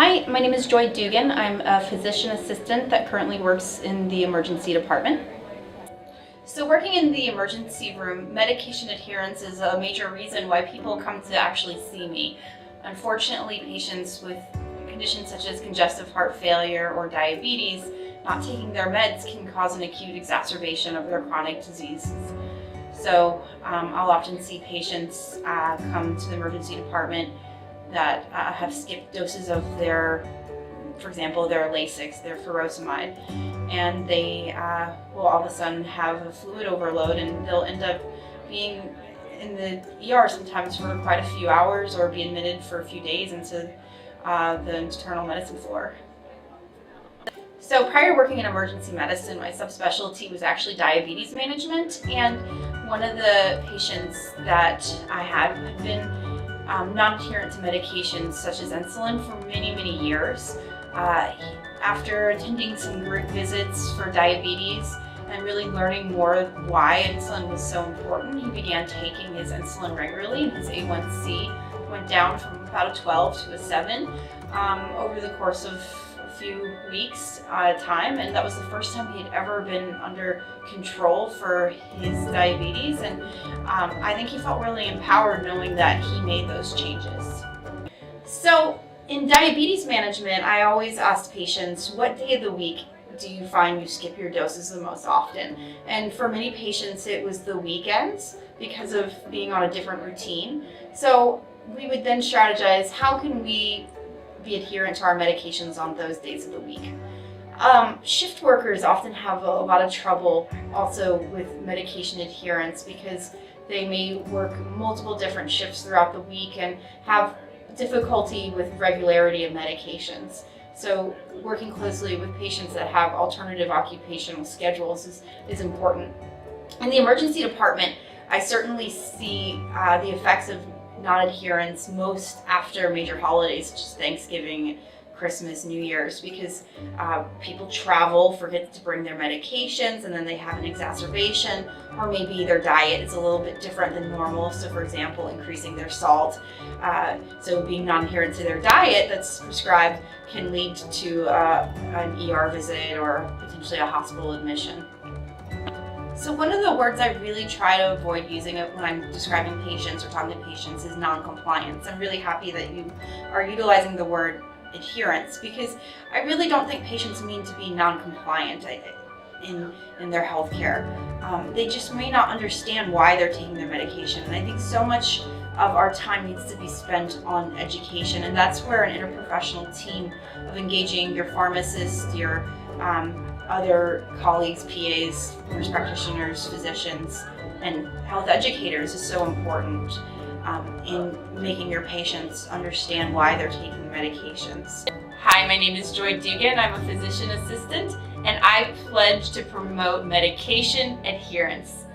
Hi, my name is Joy Dugan. I'm a physician assistant that currently works in the emergency department. So working in the emergency room, medication adherence is a major reason why people come to actually see me. Unfortunately, patients with conditions such as congestive heart failure or diabetes, not taking their meds can cause an acute exacerbation of their chronic diseases. So I'll often see patients come to the emergency department that have skipped doses of their, for example, their Lasix, their furosemide, and they will all of a sudden have a fluid overload, and they'll end up being in the ER sometimes for quite a few hours or be admitted for a few days into the internal medicine floor. So prior to working in emergency medicine, my subspecialty was actually diabetes management, and one of the patients that I had been non-adherent to medications such as insulin for many years. After attending some group visits for diabetes and really learning more why insulin was so important, he began taking his insulin regularly, and his A1C went down from about a 12 to a 7 over the course of a few weeks time, and that was the first time he had ever been under control for his diabetes, and I think he felt really empowered knowing that he made those changes. So in diabetes management, I always ask patients, what day of the week do you find you skip your doses the most often? And for many patients, it was the weekends because of being on a different routine. So we would then strategize, how can we be adherent to our medications on those days of the week? Shift workers often have a lot of trouble also with medication adherence because they may work multiple different shifts throughout the week and have difficulty with regularity of medications. So working closely with patients that have alternative occupational schedules is important. In the emergency department, I certainly see the effects of non-adherence most after major holidays such as Thanksgiving, Christmas, New Year's, because people travel, forget to bring their medications, and then they have an exacerbation, or maybe their diet is a little bit different than normal. So for example, increasing their salt. So being non-adherent to their diet that's prescribed can lead to an ER visit or potentially a hospital admission. So one of the words I really try to avoid using when I'm describing patients or talking to patients is non-compliance. I'm really happy that you are utilizing the word adherence, because I really don't think patients mean to be non-compliant in their health care. They just may not understand why they're taking their medication, and I think so much of our time needs to be spent on education, and that's where an interprofessional team of engaging your pharmacist, your other colleagues, PAs, nurse practitioners, physicians, and health educators is so important in making your patients understand why they're taking medications. Hi, my name is Joy Dugan. I'm a physician assistant, and I pledge to promote medication adherence.